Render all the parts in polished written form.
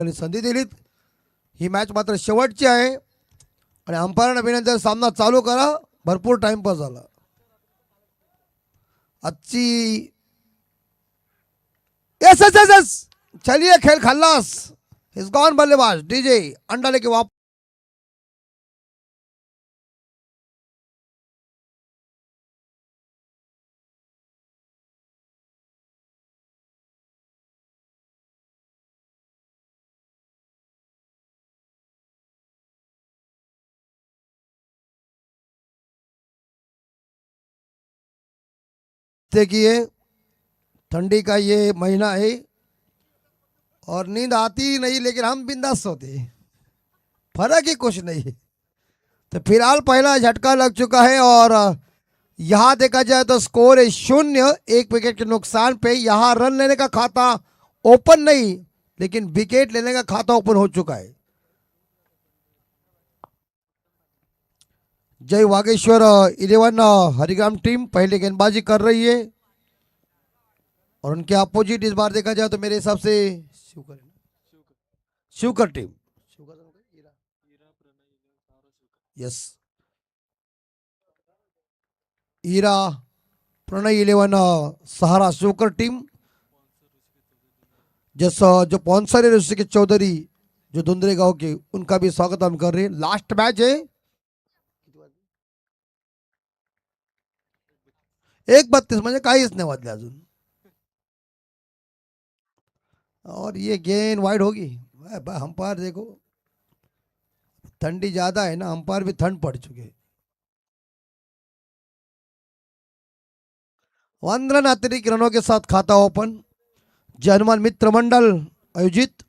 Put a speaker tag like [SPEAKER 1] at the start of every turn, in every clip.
[SPEAKER 1] संधी दिलीत. ही मॅच मात्र शेवटची आहे आणि अंपायरांना विनंती सामना चालू करा. भरपूर टाइमपास झाला. आजची यस यस यस यस चलिए खेल खल्लास. इस गॉन बल्लेबाज डीजे अंडा लेके वापस. देखिए ठंडी का ये महीना है और नींद आती नहीं, लेकिन हम बिंदास सोते. फर्क ही कुछ नहीं है. तो फिलहाल पहला झटका लग चुका है और यहां देखा जाए तो स्कोर है 0. 1 विकेट के नुकसान पे यहां रन लेने का खाता ओपन नहीं, लेकिन विकेट लेने का खाता ओपन हो चुका है. जय वागेश्वर 11 हरिग्राम टीम पहले गेंदबाजी कर रही है और उनके अपोजिट इस बार देखा जाए तो मेरे हिसाब से शिवकर टीम. यस ईरा प्रणय 11 सहारा शिवकर टीम. जैसा जो स्पॉन्सर है ऋषिकेश चौधरी जो धुंधरे गांव के, उनका भी स्वागत हम कर रहे हैं. लास्ट मैच है 1:32 म्हणजे काहीच नाही वाजले अजून. और ये गेंद वाइड होगी. अंपायर देखो, ठंडी ज्यादा है ना, अंपायर भी ठंड पड़ चुके. 1 रन अतिरिक्त रनों के साथ खाता ओपन. जर्मन मित्र मंडल आयोजित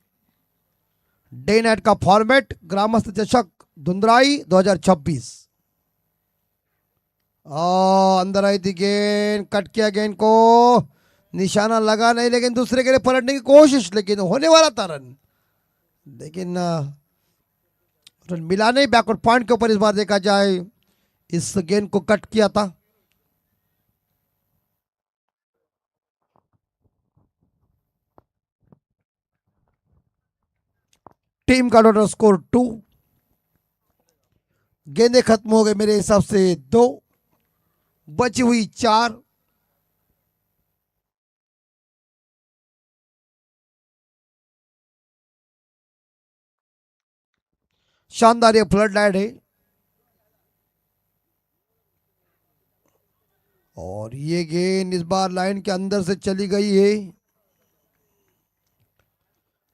[SPEAKER 1] डे नाइट का फॉर्मेट ग्रामस्थ चषक धुंधराई 2026. अंदर आई थी गेंद, कट किया गेंद को, निशाना लगा नहीं, लेकिन दूसरे के लिए पलटने की कोशिश, लेकिन होने वाला था रन, लेकिन रन मिला नहीं. बैकवर्ड पॉइंट के ऊपर इस बार देखा जाए इस गेंद को कट किया था. टीम का टोटल स्कोर 2. गेंदें खत्म हो गए मेरे हिसाब से 2, बची हुई 4. शानदार ये फ्लड लाइट है और ये गेंद इस बार लाइन के अंदर से चली गई है.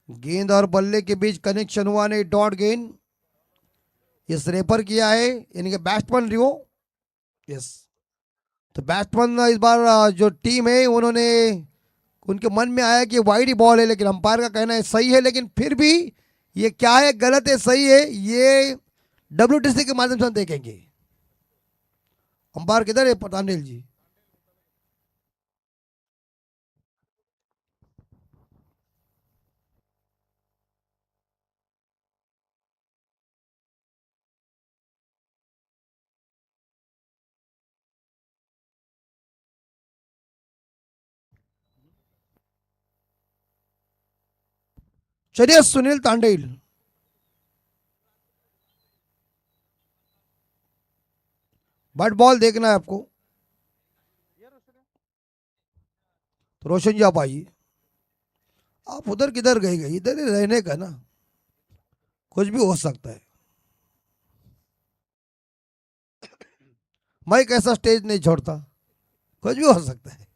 [SPEAKER 1] गेंद और बल्ले के बीच कनेक्शन हुआ नहीं. डॉट गेंद इस रेपर किया है, यानी कि बैट्समैन रियो. यस, तो बैट्समैन इस बार जो टीम है उन्होंने, उनके मन में आया कि वाइड ही बॉल है, लेकिन अंपायर का कहना है सही है. लेकिन फिर भी ये क्या है, गलत है सही है, ये WTC के माध्यम से हम देखेंगे. अंपायर किधर है पतानेल जी? चलिए सुनील तांडेल. बट बॉल देखना है आपको. तो रोशन जी आप आइए. आप उधर किधर गए गए, इधर ही रहने का ना, कुछ भी हो सकता है. मैं कैसा स्टेज नहीं छोड़ता, कुछ भी हो सकता है.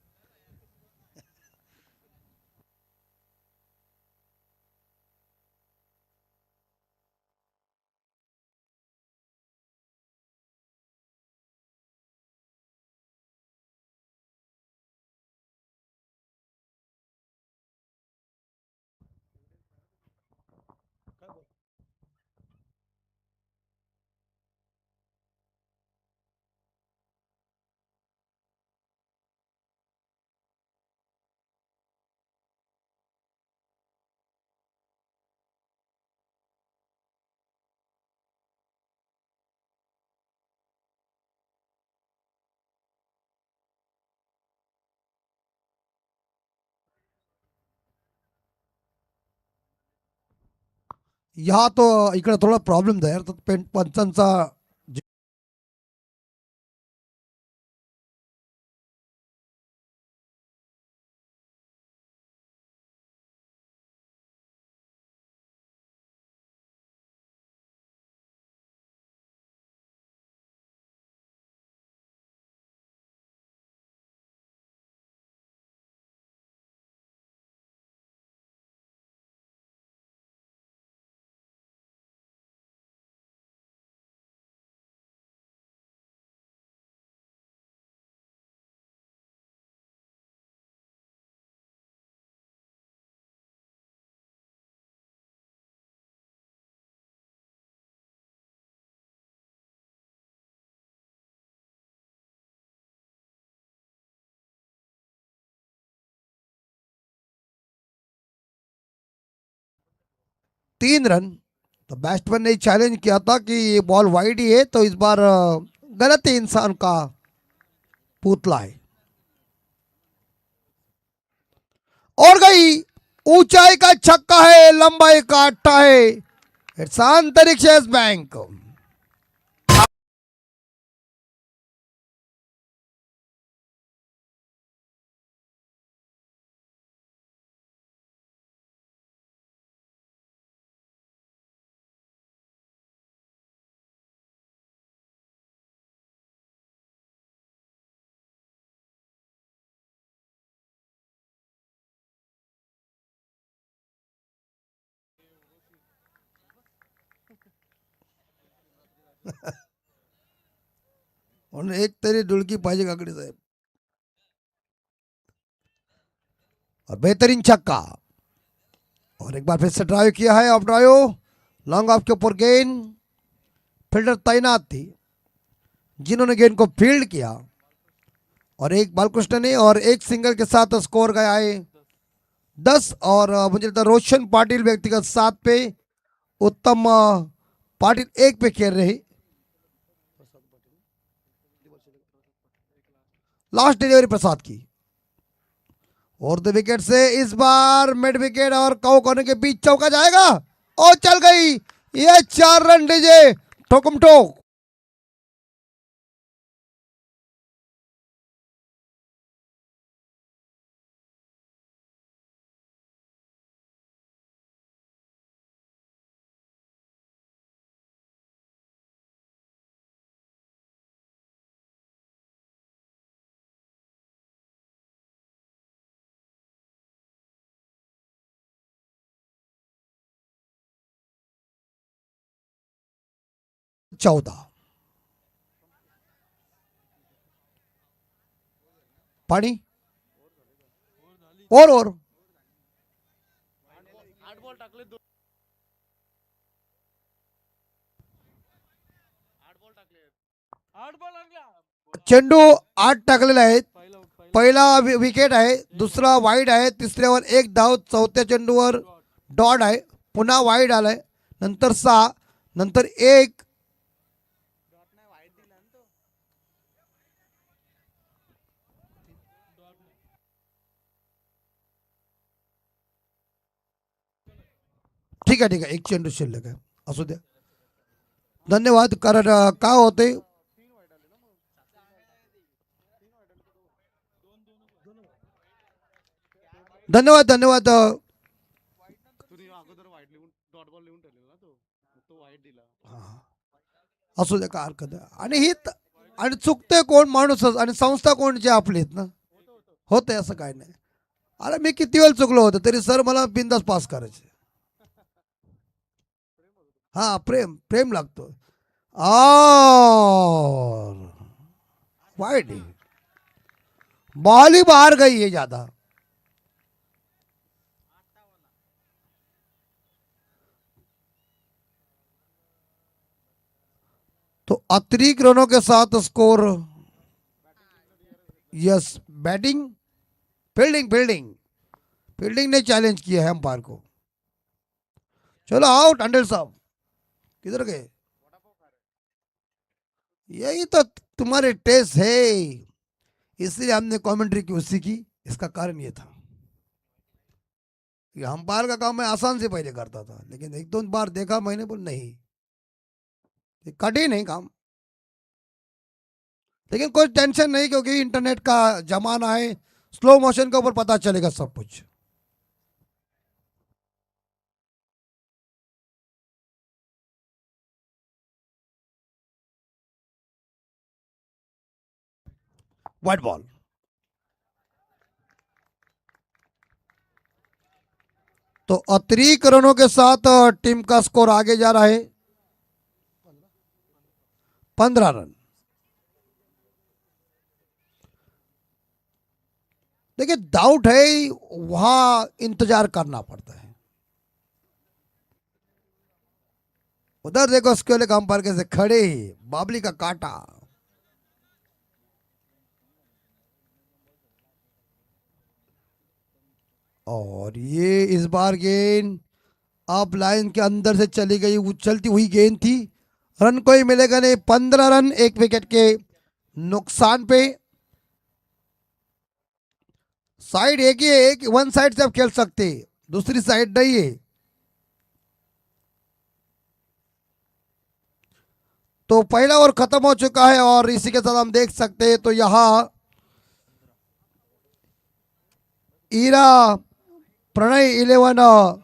[SPEAKER 1] ह्या तो इकडे थोडा प्रॉब्लेम आहे यार, पंचांचा तीन रन। तो बैट्समैन ने चैलेंज किया था कि ये बॉल वाइड ही है, तो इस बार गलत है, इंसान का पुतला है। और गई, ऊंचाई का छक्का है, लंबाई का अट्टा है। इट्स अंतरिक्ष बैंक। म्हणून एक तरी डुलकी पाहिजे काकडे साहेब। और बेहतरीन छक्का, और एक बार फिर से ड्राइव किया है, ऑफ ड्राइव, लॉन्ग ऑफ के ऊपर गेंद। फील्डर तैनात थी जिन्होंने गेंद को फील्ड किया, और एक बालकृष्ण ने और एक सिंगल के साथ स्कोर गया है 10। और मुझे लगता है रोशन पाटिल व्यक्तिगत 7 पे, उत्तम पाटिल 1 पे खेल रहे। लास्ट डिलीवरी प्रसाद की, और the wicket say is bar mid wicket और कौ कोने के बीच चौका जाएगा, और चल गई ये 4 रन डीजे ठोकम ठोक। चौदह, पानी और चेंडू 8 टाकलेला आहे। पहिला विकेट आहे, दुसरा वाईड आहे, तिसऱ्यावर 1 धाव, चौथ्या चेंडूवर डॉट आहे, पुन्हा वाईड आलाय, नंतर 6, नंतर 1। ठीक आहे ठीक आहे, एक चेंडू शिल्लक आहे, असू द्या, धन्यवाद। कारण काय होते, धन्यवाद धन्यवाद। असू द्या, काय हरकत आहे। आणि ही आणि चुकते कोण, माणूसच, आणि संस्था कोण, जे आपले आहेत ना, होते असं काय नाही। अरे मी किती वेळ चुकलो होतो तरी सर मला बिंदास पास करायचे। हा, प्रेम प्रेम लागतो। और वाइड, बॉल ही बाहर गई है ज्यादा। तो अतिरिक्त रनों के साथ score, yes, batting, fielding fielding fielding ने चैलेंज किया है अंपायर को। चलो आउट, अंडल साहब किधर गए? यही तो तुम्हारे टेस्ट है, इसलिए हमने कमेंट्री की उसी की, इसका कारण ये था। ये अंपायर का काम मैं आसान से पहले करता था, लेकिन एक दो बार देखा मैंने, बोल नहीं ये कठिन है काम। लेकिन कोई टेंशन नहीं, क्योंकि इंटरनेट का जमाना है, स्लो मोशन के ऊपर पता चलेगा सब कुछ। White ball. तो अतिरिक्त रनों के साथ टीम का स्कोर आगे जा रहा है 15 रन। देखिए डाउट है, वहां इंतजार करना पड़ता है। उधर देखो स्केल अंपायर कैसे खड़े ही, बाबली का काटा। और ये इस बार गेंद आप लाइन के अंदर से चली गई, उछलती हुई गेंद थी, रन कोई मिलेगा नहीं। 15 रन, एक विकेट के नुकसान पे। साइड एक ही है, एक वन साइड से आप खेल सकते, दूसरी साइड नहीं है। तो पहला ओवर खत्म हो चुका है, और इसी के साथ हम देख सकते हैं तो यहां ईरा प्रणय 11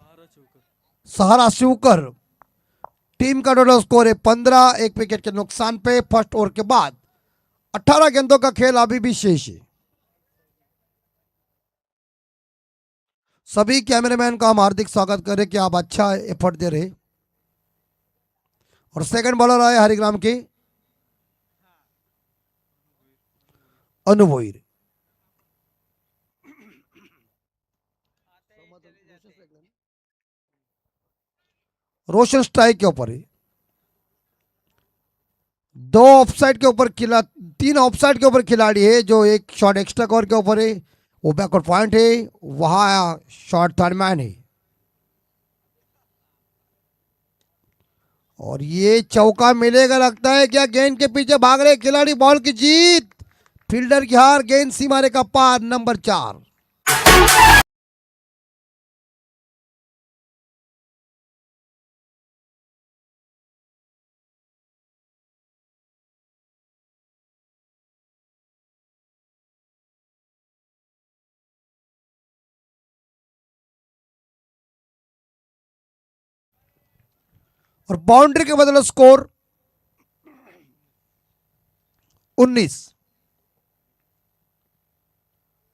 [SPEAKER 1] सहारा शिवकर, टीम का टोटल स्कोर है 15, एक विकेट के नुकसान पे। फर्स्ट ओवर के बाद 18 गेंदों का खेल अभी भी शेष है। सभी कैमरामैन का हम हार्दिक स्वागत करें कि आप अच्छा एफर्ट दे रहे। और सेकंड बॉलर आए हरिग्राम के अनुभोईर। रोशन स्ट्राइक के ऊपर है, दो ऑफसाइड के ऊपर खिला, 3 ऑफसाइड के ऊपर खिलाड़ी है, जो एक शॉट एक्स्ट्रा कवर के ऊपर है, वो बैकवर्ड पॉइंट है, वहां शॉट थर्ड मैन है। और ये चौका मिलेगा लगता है, क्या गेंद के पीछे भाग रहे खिलाड़ी, बॉल की जीत, फील्डर की हार, गेंद सीमा रेखा पार, नंबर 4। और बाउंड्री के बदले स्कोर 19।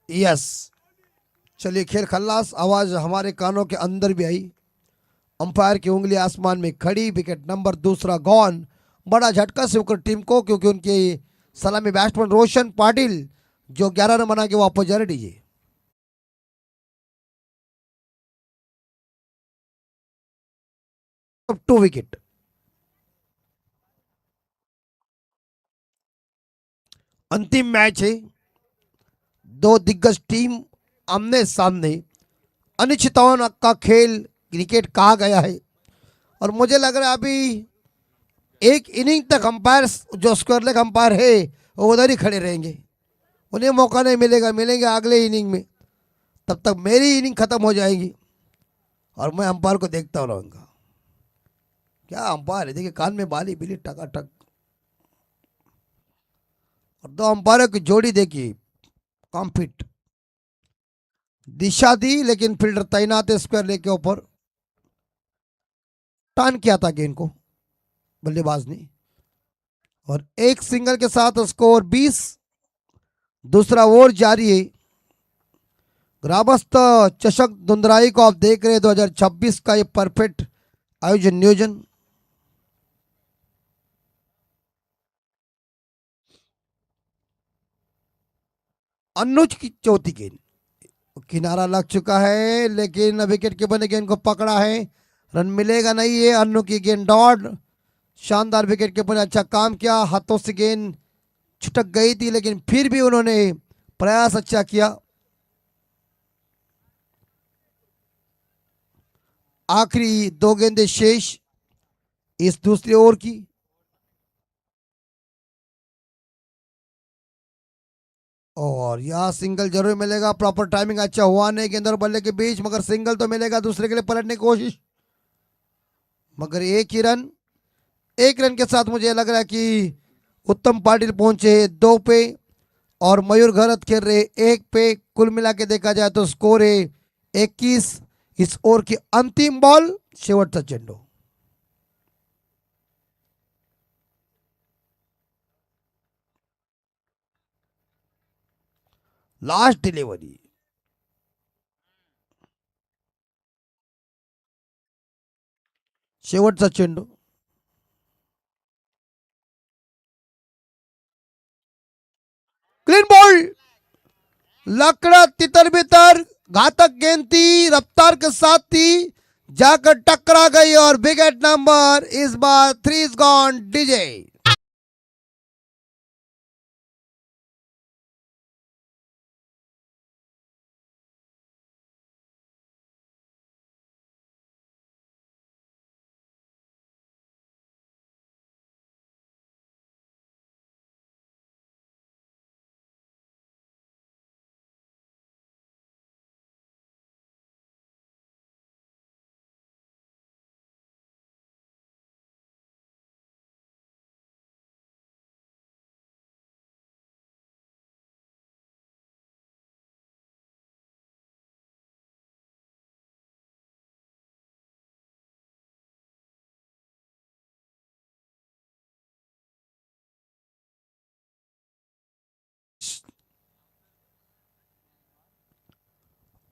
[SPEAKER 1] यस, चलिए खेल खल्लास। आवाज हमारे कानों के अंदर भी आई, अंपायर की उंगली आसमान में खड़ी, विकेट नंबर 2 गॉन। बड़ा झटका शिवकर टीम को, क्योंकि उनके सलामी बैट्समैन रोशन पाटिल जो 11 रन बना के वापस जा रहे डीजे। 2 विकेट। अंतिम मैच है, दो दिग्गज टीम आमने सामने, अनिश्चितताओं का खेल क्रिकेट कहा गया है। और मुझे लग रहा है अभी एक इनिंग तक अंपायर, जो स्क्वायर लेग अंपायर है, वो उधर ही खड़े रहेंगे, उन्हें मौका नहीं मिलेगा, मिलेंगे अगले इनिंग में। तब तक मेरी इनिंग खत्म हो जाएगी और मैं अंपायर को देखता रहूंगा। क्या अंपायर है, देखिए कान में बाली बिली टकाटक। और दो अंपायरों की जोड़ी देखिए, कम फिट, दिशा दी, लेकिन फील्डर तैनात है स्क्वायर लेग के ऊपर। टर्न किया था गेंद को बल्लेबाज ने, और एक सिंगल के साथ स्कोर 20। दूसरा ओवर जारी है। ग्रामस्थ चषक धुंधराई को आप देख रहे हैं, 2026 का ये परफेक्ट आयोजन नियोजन। अनुज की चौथी गेंद, किनारा लग चुका है, लेकिन विकेट कीपर ने गेंद को पकड़ा है, रन मिलेगा नहीं है। अन्नू की गेंद डॉट, शानदार, विकेट कीपर ने अच्छा काम किया, हाथों से गेंद छुटक गई थी, लेकिन फिर भी उन्होंने प्रयास अच्छा किया। आखिरी 2 गेंदें शेष इस दूसरे ओवर की। और यहाँ सिंगल जरूर मिलेगा। प्रॉपर टाइमिंग अच्छा हुआ नहीं, गेंद और बल्ले के बीच, मगर सिंगल तो मिलेगा। दूसरे के लिए पलटने की कोशिश, मगर एक रन के साथ मुझे लग रहा है कि उत्तम पाटिल पहुंचे 2 पे और मयूर घरत खेल रहे 1 पे। कुल मिला के देखा जाए तो स्कोर है 21। इस ओवर की अंतिम बॉल, शेवटचा चेंडू। लास्ट डिलिव्हरी, शेवटचा चेंडू। क्लीन बॉल, लकड़ा तितर बितर, घातक गेंद थी, रफ्तार के साथ थी, जाकर टकरा गई और wicket number is bar 3 is gone DJ.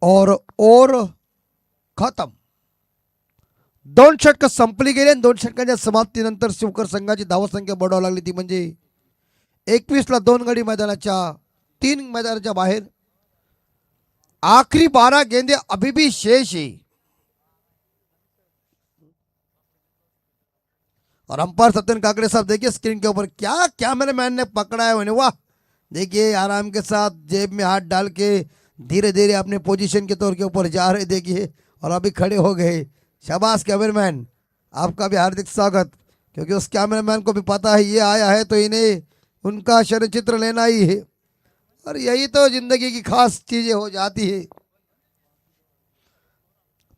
[SPEAKER 1] और खत्म। 2 षटक संपली गेली आणि 2 षटकांच्या समाप्तीनंतर शिवकर संघाची धावसंख्या बढावू लागली ती म्हणजे 21 ला 2 गडी मैदानाच्या 3 मैदानाच्या बाहेर। आखिरी 12 गेंदे अभी भी शेष है और अंपायर सत्यन काकड़े साहब देखिए स्क्रीन के ऊपर क्या कैमरा मैन ने पकड़ा है। वाह, देखिए आराम के साथ जेब में हाथ डाल के धीरे धीरे अपने पोजीशन के तौर के ऊपर जा रहे, देखिए, और अभी खड़े हो गए। शाबाश कैमरामैन, आपका भी हार्दिक स्वागत, क्योंकि उस कैमरामैन को भी पता है ये आया है तो इन्हें उनका क्षण चित्र लेना ही है, और यही तो जिंदगी की खास चीजें हो जाती है।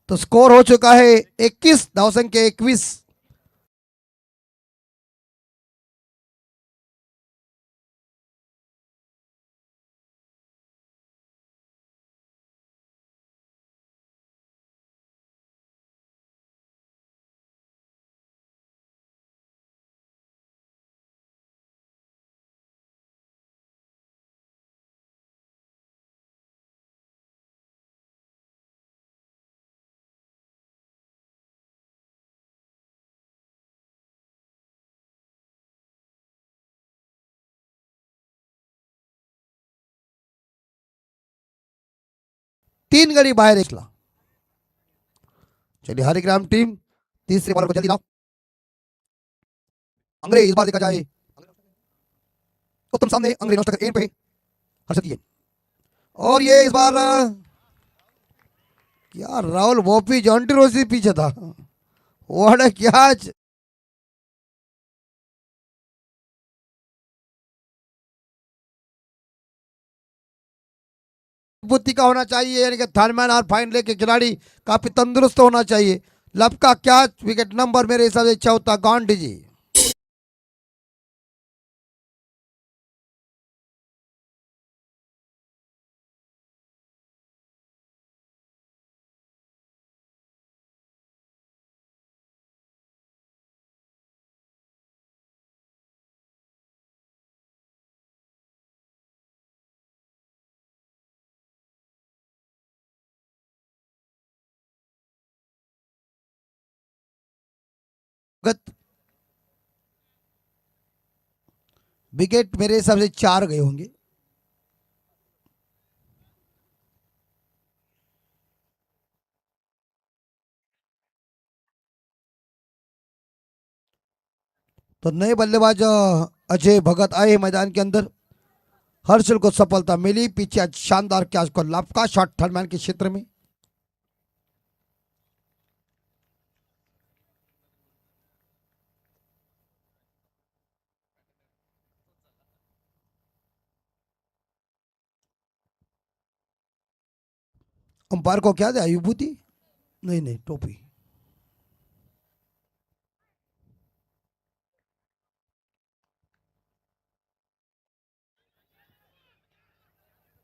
[SPEAKER 1] तो स्कोर हो चुका है 21, धावसंख्या 21। 3 गडी बाहेर एकला। चलिए हरिग्राम टीम तीसरे बॉलर को जल्दी लाओ। अंग्रेज इस बार देखा जाए उत्तम सामने, अंग्रेज नौस्ट एंड पे हर्षद ये, और ये इस बार क्या राहुल वोपी जॉन्टी रोसी पीछे था। व्हाट क्या बुद्धि का होना चाहिए, यानी कि थर्डमैन और फाइन लेके खिलाड़ी काफी तंदुरुस्त होना चाहिए। लब का क्या विकेट नंबर मेरे हिसाब से चौथा गॉन डीजी। विकेट मेरे हिसाब से 4 गए होंगे। तो नए बल्लेबाज अजय भगत आए मैदान के अंदर। हर्षल को सफलता मिली, पीछे शानदार कैच को लापका शॉट थर्डमैन के क्षेत्र में। अंपायर को क्या दे, विभूति? नहीं नहीं, टोपी।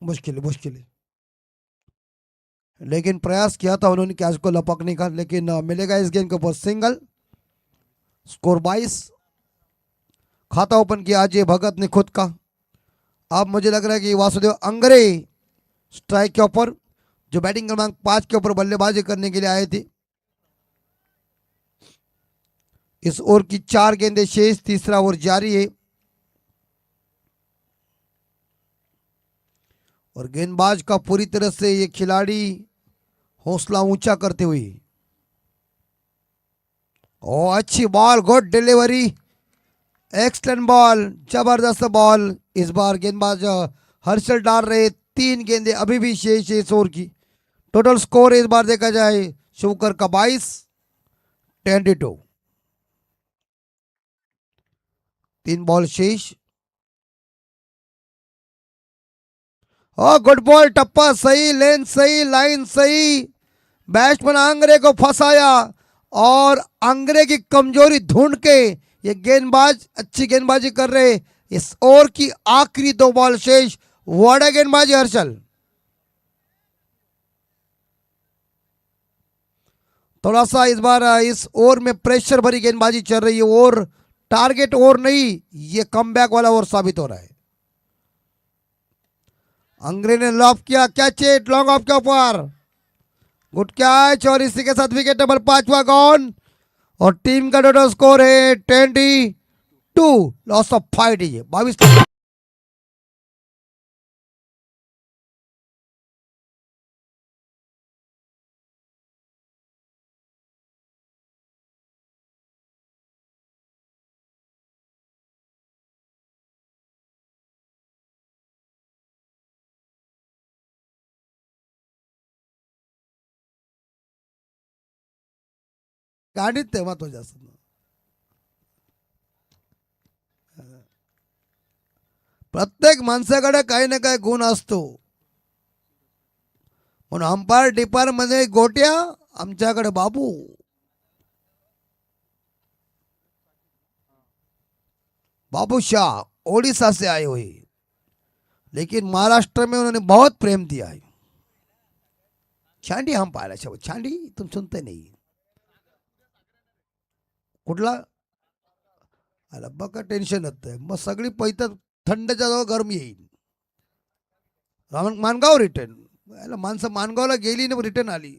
[SPEAKER 1] मुश्किल है, मुश्किल है, लेकिन प्रयास किया था उन्होंने कैच को लपकने का, लेकिन मिलेगा इस गेंद के ऊपर सिंगल। स्कोर 22। खाता ओपन किया अजय भगत ने खुद का। अब मुझे लग रहा है कि वासुदेव अंगरे स्ट्राइक के ऊपर, जो बैटिंग क्रमांक 5 के ऊपर बल्लेबाजी करने के लिए आए थे। इस ओवर की 4 गेंदें शेष, तीसरा ओवर जारी है और गेंदबाज का पूरी तरह से ये खिलाड़ी हौसला ऊंचा करते हुए। ओ अच्छी ball, good delivery, excellent ball, जबरदस्त बॉल। इस बार गेंदबाज हर्षल डाल रहे। 3 गेंदें अभी भी शेष है इस ओवर की। टोटल स्कोर इस बार देखा जाए शुभकर का 22, 22। 3 बॉल शेष। ओ गुड बॉल, टप्पा सही, लेन सही, लाइन सही। बैट्समैन आंग्रे को फंसाया और आंग्रे की कमजोरी ढूंढ के ये गेंदबाज अच्छी गेंदबाजी कर रहे। इस ओवर की आखिरी 2 बॉल शेष। वड़ा गेंदबाजी हर्षल। थोड़ा सा इस बार इस ओवर में प्रेशर भरी गेंदबाजी चल रही है और टारगेट ओवर नहीं, ये कमबैक वाला ओवर साबित हो रहा है। अंग्रे ने लॉफ किया, कैच इट लॉन्ग ऑफ के ऊपर, गुड कैच और इसी के साथ विकेट नंबर 5वां गॉन और टीम का टोटल स्कोर है 22। लॉस ऑफ 5 है 22। गाडीत तेव्हा तो जास्त प्रत्येक माणसाकडे काही ना काही गुण असतो, म्हणून अंपायर डिपार्टमेंट गोट्या, आमच्याकडे बाबू। बाबू शाह ओडिशा से आए हुए, लेकिन महाराष्ट्र में उन्होंने बहुत प्रेम दिया है। छांडी अंपायर अच्छा, छांडी तुम सुनते नहीं कुठला? अरे बघा टेन्शन येतं, मग सगळी पैत थंडच्या जवळ गरम येईल। मानगाव रिटर्न, माणसं मानगावला गेली ना रिटर्न आली।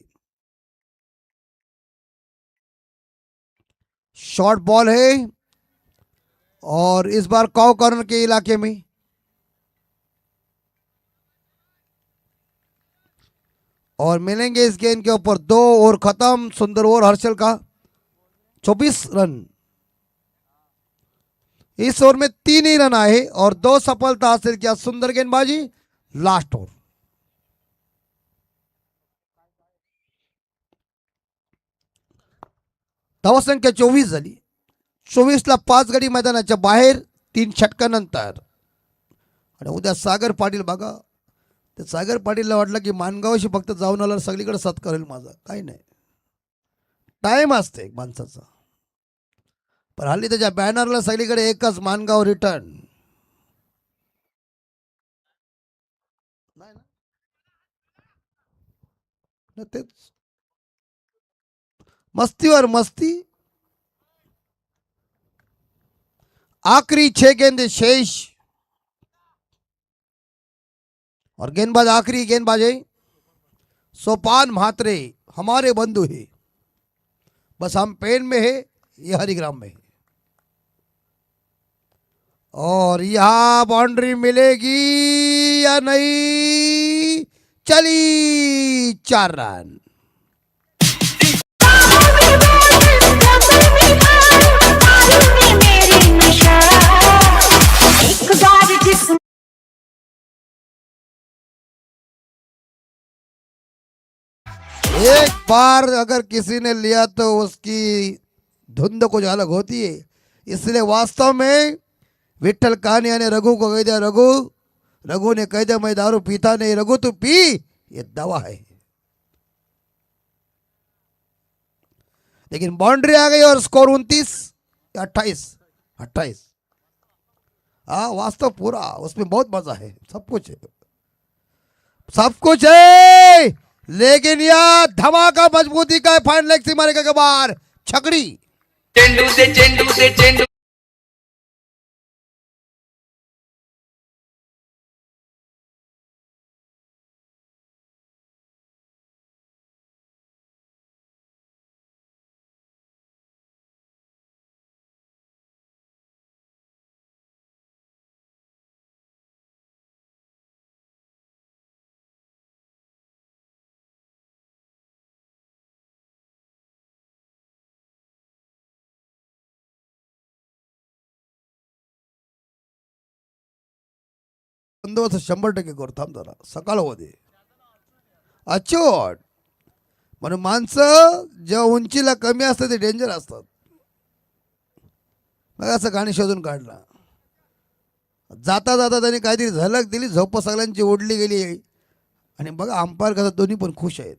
[SPEAKER 1] शॉर्ट बॉल है और इस बार काउ कॉर्नर के इलाके में। और मिलेंगे इस गेंद के ऊपर 2 ओवर खत्म। सुंदर ओवर हर्षल का, 24 रन। इस ओवर में 3 ही रन आए और 2 सफलता हासिल किया। सुंदर गेंदबाजी लास्ट ओवर। धावसंख्या 24 झाली। 24ला 5 गडी मैदानाच्या बाहेर 3 षटकानंतर। आणि उद्या सागर पाटील बघा, ते सागर पाटीलला वाटलं की मानगावशी फक्त जाऊन आला सगळीकडे सत्कार होईल माझा, काही नाही, टाइम असते माणसाचा। पण हल्ली त्याच्या बॅनरला सगळीकडे एकच मानगाव रिटर्न। नाही ना, तेच मस्तीवर मस्ती। आखिरी 6 गेंदे शेष और गेंदबाज आखिरी गेंदबाज है सोपान म्हात्रे, हमारे बंधु है, बस हम पेन में है, ये हरिग्राम में है। और यहां बाउंड्री मिलेगी या नहीं? चली 4 रन। एक बार अगर किसी ने लिया तो उसकी धुंध कुछ अलग होती है। इसलिए वास्तव में विठल कान्या ने रघु को कह दिया, रघु, रघु ने कह दिया मैं दारू पीता नहीं, रघु तू पी, ये दवा है। लेकिन बाउंड्री आ गई और स्कोर 29-28। हाँ वास्तव पूरा, उसमें बहुत मजा है, सब कुछ है, सब कुछ है। लेकिन यह धमाका मजबूती का फाइनल लेग से मारेगा के बाहर छकड़ी।
[SPEAKER 2] चेंडू
[SPEAKER 1] बंदोबस्त 100% करू, थांब जरा, सकाळ होऊ दे. अचोट म्हणून माणसं जेव्हा उंचीला कमी असतात ते डेंजर असतात. मग असं गाणी शोधून काढला. जाता जाता त्यांनी काहीतरी झलक दिली, झोप सगळ्यांची ओढली गेली आणि बघा अंपायर कसं दोन्ही पण खुश आहेत.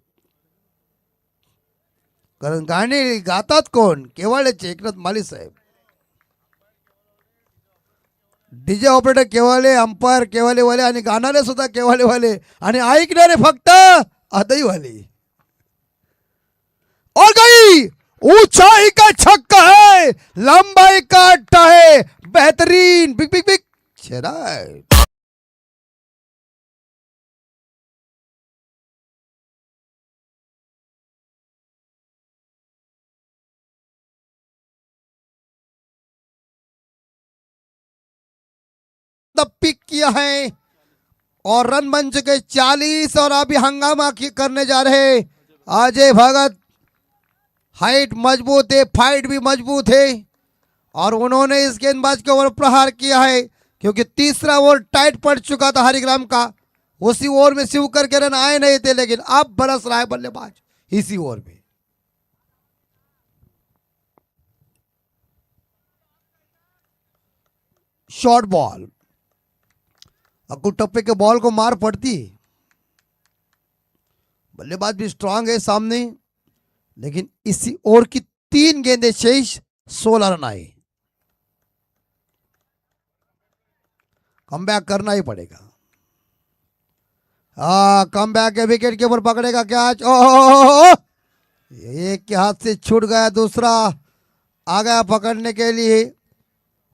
[SPEAKER 1] कारण गाणी गातात कोण? केवाळ्याचे एकनाथ माली साहेब. डीजे ऑपरेटर केवाले, अंपायर केवालेवाले आणि गाणारे सुद्धा केवालेवाले आणि ऐकणारे फक्त अदईवाले. और गई, ऊंचाई का छक्का है, लंबाई का अट्टा है, बेहतरीन बिग बिग बिग छेड़ा. पिक किया है और रन बन चुके 40 और अभी हंगामा करने जा रहे अजय भगत. हाइट मजबूत है, फाइट भी मजबूत है और उन्होंने इस गेंदबाज के ओवर प्रहार किया है क्योंकि तीसरा ओवर टाइट पड़ चुका था हरिग्राम का. उसी ओवर में शिव करके रन आए नहीं थे, लेकिन अब बरस रहा है बल्लेबाज इसी ओवर में. शॉर्ट बॉल, अक्कू टप्पे के बॉल को मार पड़ती. बल्लेबाज भी स्ट्रांग है सामने, लेकिन इसी ओवर की 3 गेंदें शेष, 16 रन आए. कमबैक करना ही पड़ेगा. कमबैक के विकेट के ऊपर पकड़ेगा कैच. ओह, एक के हाथ से छूट गया, दूसरा आ गया पकड़ने के लिए.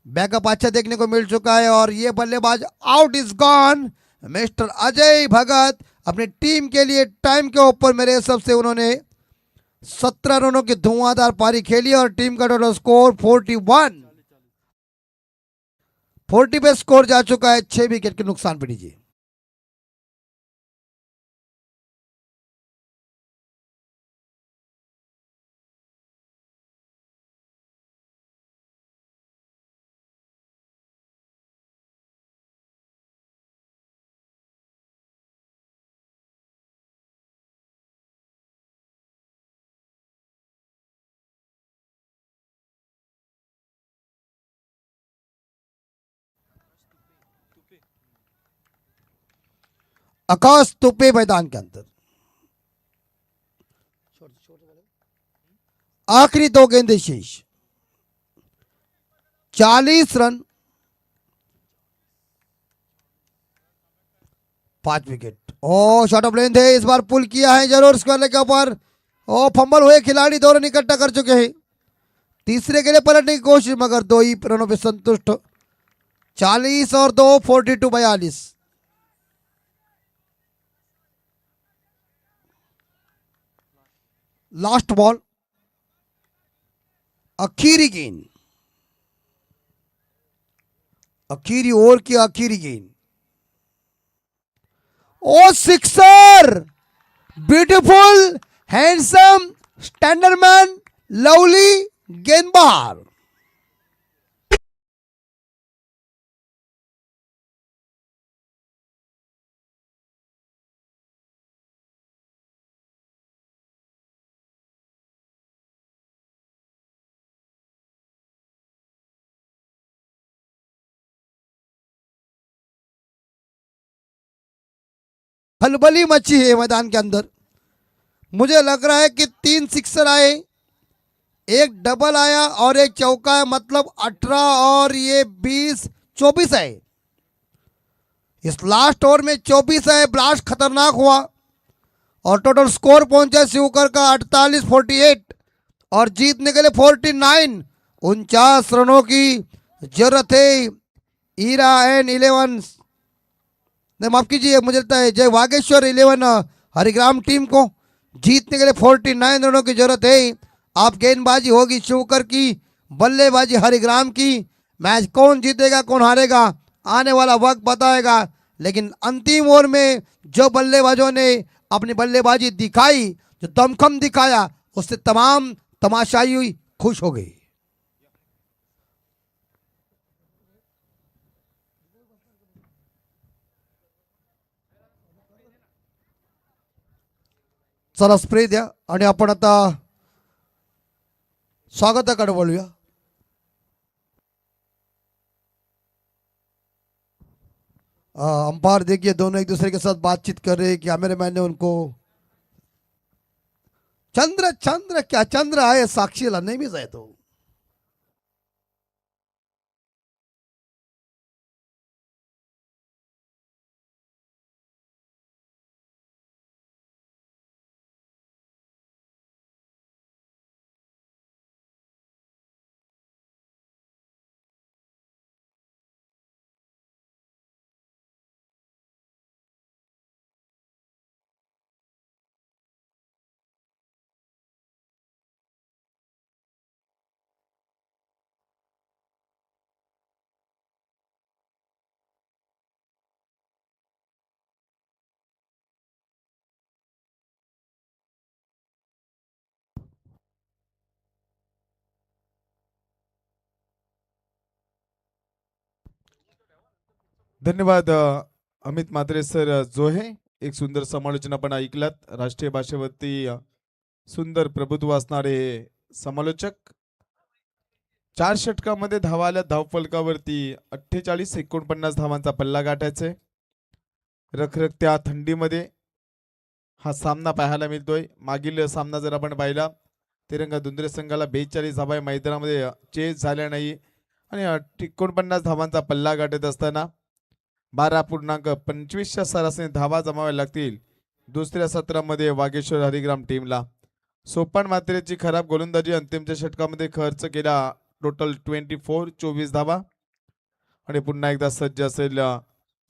[SPEAKER 1] बैकअप अच्छा देखने को मिल चुका है और ये बल्लेबाज out is gone. Mister Ajay Bhagat अपनी टीम के लिए टाइम के ऊपर मेरे हिसाब से उन्होंने 17 रनों की धुआंधार पारी खेली और टीम का टोटल स्कोर 41. 40 पे स्कोर जा चुका है. 6 विकेट के नुकसान पे दीजिए. आकाश तुपे मैदान के अंदर आखिरी 2 गेंदें शेष, 40 रन, 5 विकेट. ओ शॉर्ट ऑफ लेंथ है, इस बार पुल किया है जरूर स्क्वायर के ऊपर. ओ फंबल हुए खिलाड़ी, 2 रन इकट्ठा कर चुके हैं. तीसरे के लिए पलटने की कोशिश मगर 2 ही रनों पे संतुष्ट. 40 और 2 42-42. लास्ट बॉल, आखिरी गेंद, आखिरी ओवर की आखिरी गेंद. ओ सिक्सर, ब्यूटीफुल, हैंडसम, स्टैंडर्डमैन, लवली गेंद बाहर. खलबली मची है मैदान के अंदर. मुझे लग रहा है कि 3 सिक्सर आए, एक डबल आया और एक चौका है, मतलब 18 और ये 20, 24 है। इस लास्ट ओवर में 24 है। ब्लास्ट खतरनाक हुआ और टोटल स्कोर पहुंचा शिवकर का 48-48 और जीतने के लिए 49 49 रनों की जरूरत है ईरा एंड 11, नहीं माफ कीजिए, मुझे लगता है जय वागेश्वर 11 हरिग्राम टीम को जीतने के लिए 49 रनों की जरूरत है। आप गेंदबाजी होगी शिवकर की, बल्लेबाजी हरिग्राम की। मैच कौन जीतेगा कौन हारेगा आने वाला वक्त बताएगा, लेकिन अंतिम ओवर में जो बल्लेबाजों ने अपनी बल्लेबाजी दिखाई, जो दमखम दिखाया, उससे तमाम तमाशाई खुश हो गई। चला स्प्रे द्या आणि आपण आता स्वागताकडे वळूया। अंपायर देखिए दोनों एक दूसरे के साथ बातचीत कर रहे हैं। कैमरामैन ने उनको चंद्र चंद्र क्या चंद्र आहे साक्षीला नेहमीच आहे तो।
[SPEAKER 2] धन्यवाद अमित म्हात्रे सर जो है एक सुंदर समालोचन आपण ऐकलात। राष्ट्रीय भाषेवरती सुंदर प्रभुत्व असणारे समालोचक। 4 षटकामध्ये धावा आल्या धावफलकावरती 48-49 धावांचा पल्ला गाठायचे। रखरखत्या थंडीमध्ये हा सामना पाहायला मिळतोय। मागील सामना जर आपण पाहिला तिरंगा दुंदरे संघाला 42 धावा मैदानामध्ये चेस झाल्या नाही आणि 49 धावांचा पल्ला गाठत असताना 12.25च्या सरासरी धावा जमाव्या लागतील दुसऱ्या सत्रामध्ये वागेश्वर हरिग्राम टीमला। सोपान मात्रेची खराब गोलंदाजी अंतिमच्या षटकामध्ये खर्च केला टोटल 24 धावा आणि पुन्हा एकदा सज्ज असेल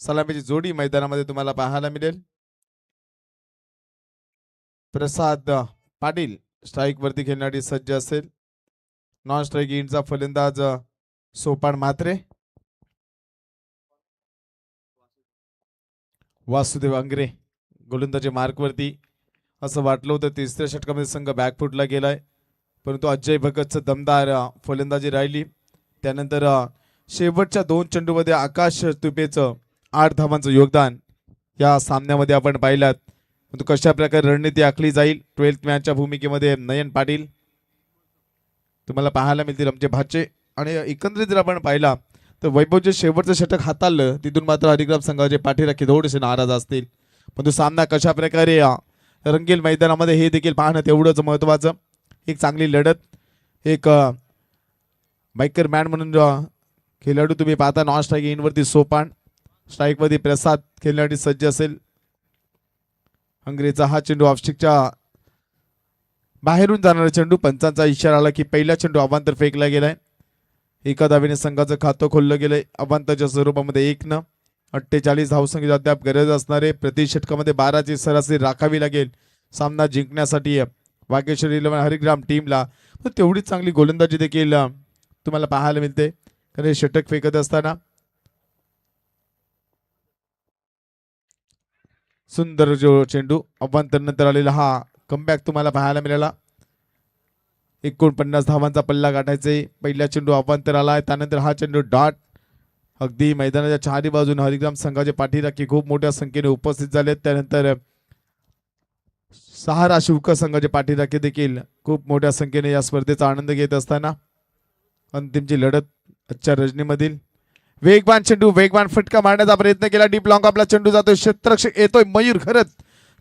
[SPEAKER 2] सलामीची जोडी मैदानामध्ये तुम्हाला पाहायला मिळेल। प्रसाद पाटील स्ट्राइक वरती खेळण्यासाठी सज्ज असेल। नॉन स्ट्राइक एंडचा फलंदाज सोपान म्हात्रे। वासुदेव अंगरे गोलंदाजी मार्कवरती। असं वाटलं होतं तिसऱ्या षटकामध्ये संघ बॅकफुटला गेलाय, परंतु अजय भगतचं दमदार फलंदाजी राहिली। त्यानंतर शेवटच्या 2 चेंडूमध्ये आकाश तुपेचं 8 धावांचं योगदान या सामन्यामध्ये आपण पाहिलात। परंतु कशा प्रकारे रणनीती आखली जाईल 12th मॅचच्या भूमिकेमध्ये नयन पाटील तुम्हाला पाहायला मिळतील आमचे भाचे। आणि एकंदरीत जर आपण पाहिला तर वैभवचे शेवटचं षटक हाताळलं तिथून मात्र हरिग्राम संघाचे पाठीराखे थोडेसे नाराज असतील, परंतु सामना कशा प्रकारे रंगील मैदानामध्ये हे देखील पाहणं तेवढंच महत्त्वाचं। एक चांगली लढत, एक बायकर मॅन म्हणून खेळाडू तुम्ही पाहता। नॉन स्ट्राइक एंडवरती सोपान, स्ट्राइक वरती प्रसाद खेळण्यासाठी सज्ज असेल। अंग्रेचा हा चेंडू ऑफस्टिकच्या बाहेरून जाणारा चेंडू, पंचांचा इशारा आला की पहिला चेंडू अवांतर फेकला गेलाय। एका धावेने संघाचं खातं खोललं गेलंय अवांतरच्या स्वरूपामध्ये 1 48 धावसंख्येची अद्याप गरज असणारे प्रति षटकामध्ये 12ची सरासरी राखावी लागेल सामना जिंकण्यासाठी वागेश्वर 11 हरिग्राम टीमला। तर तेवढीच चांगली गोलंदाजी देखील तुम्हाला पाहायला मिळते, कारण षटक फेकत असताना सुंदर जो चेंडू अवांतर नंतर आलेला हा कमबॅक तुम्हाला पाहायला मिळाला। 49 धावांचा पल्ला गाठायचे। पहिला चेंडू अवांतर आलाय, त्यानंतर हा चेंडू डॉट। अगदी मैदानाच्या चारही बाजूने हरिग्राम संघाचे पाठीराखे खूप मोठ्या संख्येने उपस्थित झालेत। त्यानंतर सहारा शिवकर संघाचे पाठीराखे देखील खूप मोठ्या संख्येने या स्पर्धेचा आनंद घेत असताना अंतिमची लढत आजच्या रजनीमधील वेगवान चेंडू, वेगवान फटका मारण्याचा प्रयत्न केला। डीप लॉंग आपला चेंडू जातोय, क्षेत्ररक्षक येतोय मयूर खरत,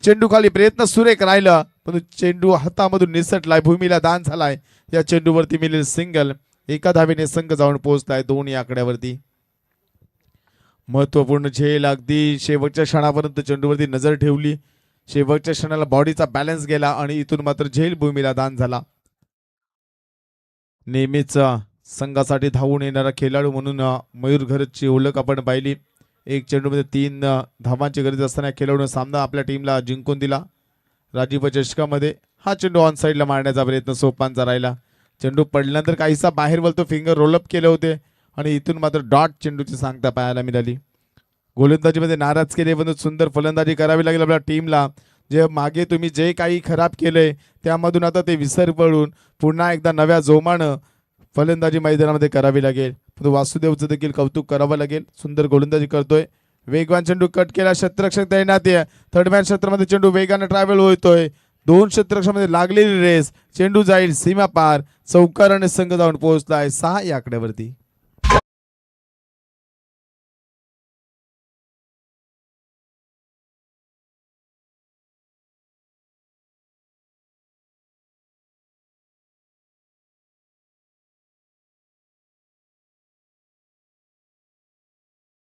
[SPEAKER 2] चेंडू खाली प्रयत्न सुरेख राहिला पण चेंडू हातामधून निसटलाय, भूमीला दान झालाय. या चेंडूवरती मिळेल सिंगल. एका धावेने संघ जाऊन पोहोचलाय 2 या आकड्यावरती. महत्वपूर्ण झेल, अगदी शेवटच्या क्षणापर्यंत चेंडूवरती नजर ठेवली. शेवटच्या क्षणाला बॉडीचा बॅलन्स गेला आणि इथून मात्र झेल भूमीला दान झाला. नेहमीच संघासाठी धावून येणारा खेळाडू म्हणून मयूर घरतची ओळख आपण पाहिली. एक चेंडूमध्ये 3 धावांची गरज असताना खेळाडूने सामना आपल्या टीमला जिंकून दिला. राजीव चषकामध्ये हा चेंडू ऑन साईडला मारण्याचा प्रयत्न सोपानचा राहिला. चेंडू पडल्यानंतर काहीसा बाहेर वळतो, फिंगर रोलअप केले होते आणि इथून मात्र डॉट चेंडूची सांगता पाहायला मिळाली. गोलंदाजीमध्ये नाराज केले, पण सुंदर फलंदाजी करावी लागेल आपल्या टीमला. जे मागे तुम्ही जे काही खराब केलंय त्यामधून आता ते विसर पडून पुन्हा एकदा नव्या जोमानं फलंदाजी मैदानामध्ये करावी लागेल. वासुदेवचं देखील कौतुक करावं लागेल. सुंदर गोलंदाजी करतोय. वेगवान चेंडू कट केला, क्षेत्ररक्षक तैनात आहे. थर्डमॅन क्षेत्रामध्ये चेंडू वेगाने ट्रॅव्हल होतोय. 2 क्षेत्ररक्षकामध्ये लागलेली रेस, चेंडू जाईल सीमा पार. चौकाराने संघ जाऊन पोहोचलाय 6 या आकड्यावरती.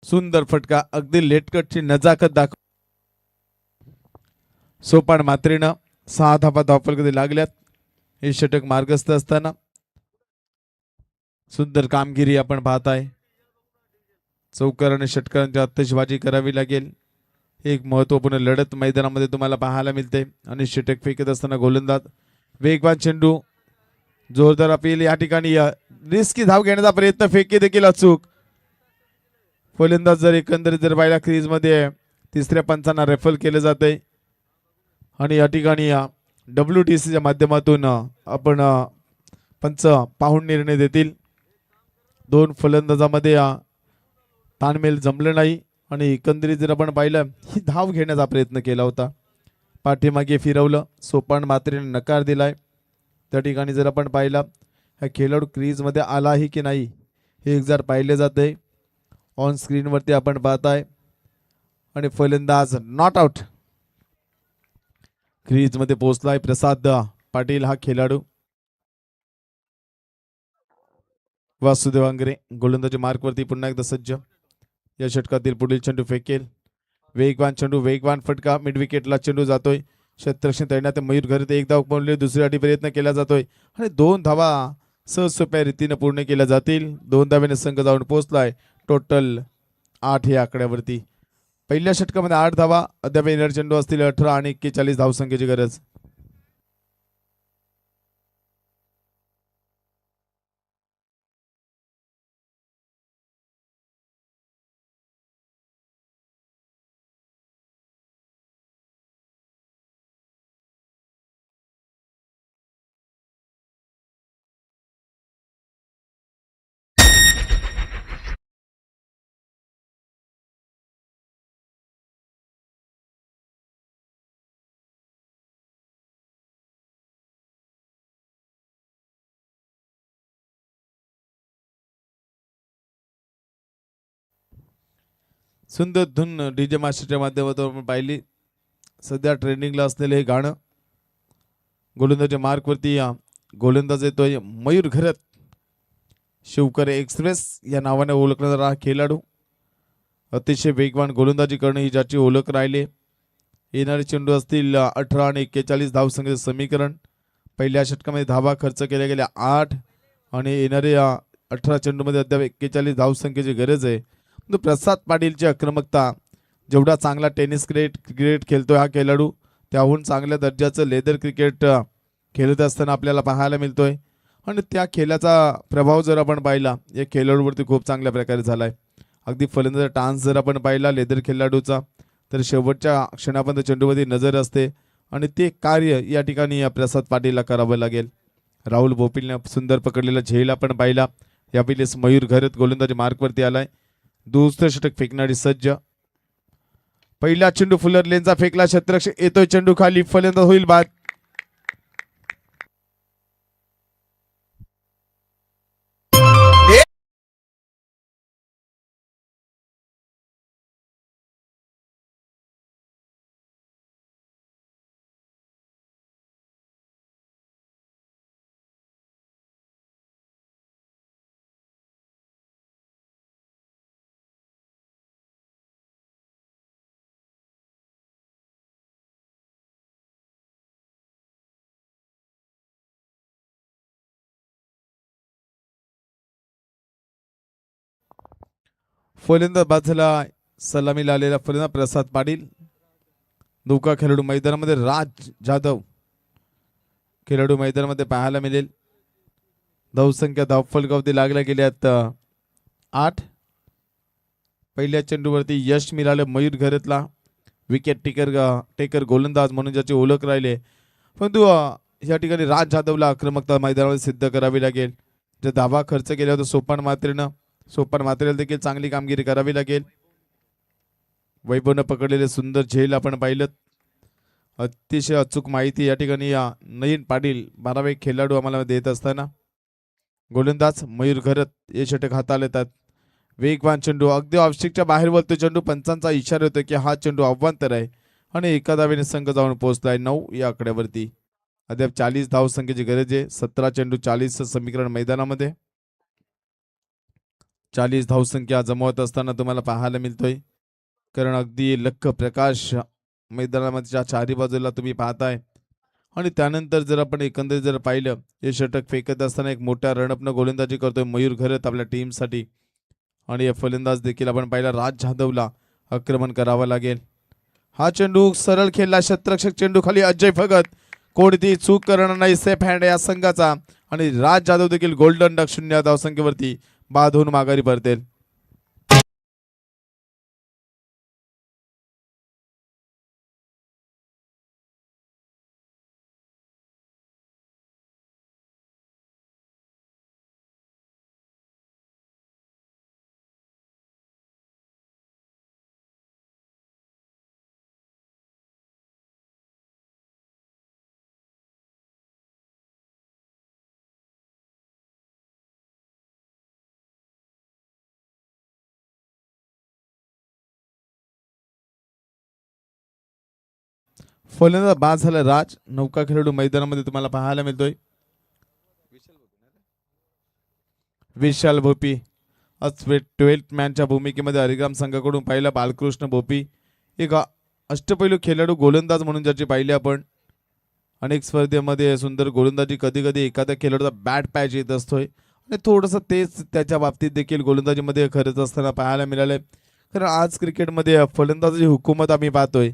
[SPEAKER 2] सुंदर फटका, अगदी लेटकटची नजाकत दाखव. सोपान मात्रेनं 6 धावा धावफलकामध्ये लागल्यात. हे षटक मार्गस्थ असताना सुंदर कामगिरी आपण पाहताय. चौकार आणि षटकारांची आतषबाजी करावी लागेल. एक महत्वपूर्ण लढत मैदानामध्ये तुम्हाला पाहायला मिळते. आणि षटक फेकत असताना गोलंदाज वेगवान चेंडू, जोरदार अपील. या ठिकाणी रिस्की धाव घेण्याचा प्रयत्न, फेके देखील अचूक. फलंदाज जर एकंदरीत जर पाहिला क्रीजमध्ये तिसऱ्या पंचांना रेफर केले जाते आणि या ठिकाणी WTCच्या माध्यमातून आपण पंच पाहून निर्णय देतील. 2 फलंदाजामध्ये ताणमेल जमलं नाही आणि एकंदरीत जर आपण पाहिलं ही धाव घेण्याचा प्रयत्न केला होता, पाठीमागे फिरवलं. सोपान मात्रेने नकार दिलाय. त्या ठिकाणी जर आपण पाहिलं हा खेळाडू क्रीजमध्ये आलाही की नाही हे एक जर पाहिले जाते. ऑन स्क्रीनवरती आपण पाहताय आणि फलंदाज नॉट आउट. क्रीजमध्ये पोहोचलाय प्रसाद पाटील हा खेळाडू. वासुदेव आंग्रे गोलंदाजी मार्कवरती पुन्हा एकदा सज्ज. या षटकातील पुढील चेंडू फेकेल. वेगवान चेंडू, वेगवान फटका. मिड विकेटला चेंडू जातोय. क्षेत्ररक्षण तैनात मयूर घरत एक धाव पडले, दुसरी अटी प्रयत्न केला जातोय आणि 2 धावा सहज सोप्या रीतीने पूर्ण केल्या जातील. 2 धावेने संघ जाऊन पोहोचलाय टोटल 8 या आकड्यावरती. पहिल्या षटकामध्ये 8 धावा, अद्याप येणार चेंडू असतील 18 आणि 41 धावसंख्येची गरज. सुंदर धुन डीजे मास्टरच्या माध्यमातून आपण पाहिली. सध्या ट्रेंडिंगला असलेले हे गाणं. गोलंदाजी मार्कवरती गोलंदाज येतोय मयूर घरत. शिवकर एक्सप्रेस या नावाने ओळखला जाणारा हा खेळाडू. अतिशय वेगवान गोलंदाजी करणं ही ज्याची ओळख राहिली. येणारे चेंडू असतील 18 आणि 41 धावसंख्येचे समीकरण. पहिल्या षटकामध्ये धावा खर्च केल्या गेल्या 8 आणि येणारे 18 चेंडूमध्ये अद्याप 41 धावसंख्येची गरज आहे. प्रसाद पाटीलची आक्रमकता, जेवढा चांगला टेनिस क्रिकेट खेळतोय हा खेळाडू त्याहून चांगल्या दर्जाचं लेदर क्रिकेट खेळत असताना आपल्याला पाहायला मिळतोय. आणि त्या खेळाचा प्रभाव जर आपण पाहिला या खेळाडूवरती खूप चांगल्या प्रकारे झालाय. अगदी फलंदाज टान्स जर आपण पाहिला लेदर खेळाडूचा तर शेवटच्या क्षणापर्यंत चेंडूवरती नजर असते आणि ते कार्य या ठिकाणी प्रसाद पाटीलला करावं लागेल. राहुल बोपिलने सुंदर पकडलेला झेल आपण पाहिला. यावेळेस मयूर घरत गोलंदाजी मार्कवरती आलाय. दुसरं षटक फेकणारी सज्ज. पहिला चेंडू फुलर लेनचा फेकला, क्षेत्ररक्षक येतोय, चेंडू खाली, फलंदाज होईल बाद. फलंदाज बाद झाला. सलामीला आलेला फलंदाज प्रसाद पाटील. नौका खेळाडू मैदानामध्ये राज जाधव खेळाडू मैदानामध्ये पाहायला मिळेल. धावसंख्या धावफलकावरती लागल्या गेल्यात 8. पहिल्या चेंडूवरती यश मिळालं मयूर घरतला. विकेट टेकर गोलंदाज म्हणून ज्याची ओळख राहिले. परंतु या ठिकाणी राज जाधवला आक्रमकता मैदानामध्ये सिद्ध करावी लागेल. जर धावा खर्च केला होता सोपान मात्रेला देखील चांगली कामगिरी करावी लागेल. वैभवनं पकडलेले सुंदर झेल आपण पाहिलं. अतिशय अचूक माहिती या ठिकाणी नयन पाटील 12वे खेळाडू आम्हाला देत असताना गोलंदाज मयूर घरत हे षटक हाताळत येतात. वेगवान चेंडू अगदी ऑफस्टिकच्या बाहेर वळतो चेंडू. पंचांचा इशारा होतो की हा चेंडू अवांतर आहे आणि एका धावेने संघ जाऊन पोहोचलाय 9 या आकड्यावरती. अद्याप 40 धावसंख्येची गरज आहे. 17 चेंडू 40 समीकरण मैदानामध्ये 40 धावसंख्या जमवत असताना तुम्हाला पाहायला मिळतोय. कारण अगदी लख प्रकाश मैदानामध्ये चारी बाजूला तुम्ही पाहताय. आणि त्यानंतर जर आपण एकंदरीत जर पाहिलं हे षटक फेकत असताना एक मोठ्या रणपनं गोलंदाजी करतोय मयूर घरत आपल्या टीमसाठी. आणि या फलंदाज देखील आपण पाहिला राज जाधवला आक्रमण करावं लागेल. हा चेंडू सरळ खेळला क्षेत्ररक्षक चेंडू खाली अजय भगत कोणती चूक करणार नाही. सेफ हँड या संघाचा आणि राज जाधव देखील गोल्डन डक 0 धावसंख्येवरती बाद होऊन माघारी परतेल. फलंदाज बाद झाला राज. नौका खेळाडू मैदानामध्ये तुम्हाला पाहायला मिळतोय विशाल भोपी. आज 12th मॅनच्या भूमिकेमध्ये हरिग्राम संघाकडून पाहिला बालकृष्ण भोपी. एक अष्टपैलू खेळाडू गोलंदाज म्हणून ज्याची पाहिली आपण. अनेक स्पर्धेमध्ये सुंदर गोलंदाजी कधी कधी एखाद्या खेळाडूचा बॅट पॅच येत असतोय आणि थोडंसं तेच त्याच्या बाबतीत देखील गोलंदाजीमध्ये खरंच असताना पाहायला मिळालंय. कारण आज क्रिकेटमध्ये फलंदाजी हुकूमत आम्ही पाहतोय.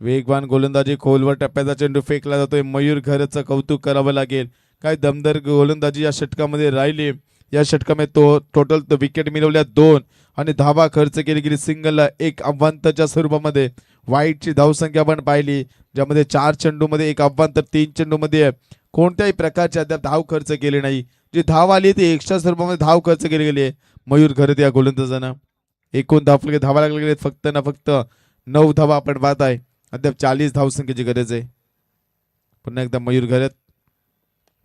[SPEAKER 2] वेगवान गोलंदाजी खोलवर टप्प्याचा चेंडू फेकला जातोय. मयूर घरचं कौतुक करावं लागेल. काय दमदार गोलंदाजी या षटकामध्ये राहिली. या षटकामध्ये टोटल विकेट मिळवल्या 2 आणि धावा खर्च केली गेली सिंगलला 1 अव्वांतरच्या स्वरूपामध्ये. वाईटची धावसंख्या आपण पाहिली ज्यामध्ये 4 चेंडूमध्ये 1 अव्वांतर 3 चेंडूमध्ये कोणत्याही प्रकारचे अद्याप धाव खर्च केले नाही. जी धाव आली ती एक्स्ट्रा स्वरूपामध्ये धाव खर्च केली गेली आहे मयूर घरत या गोलंदाजानं. एकूण धावा लागले गेले फक्त ना फक्त 9 धावा आपण पाहत आहे. अद्याप 40 धावसंख्येची गरज आहे. पुन्हा एकदा मयूर घरत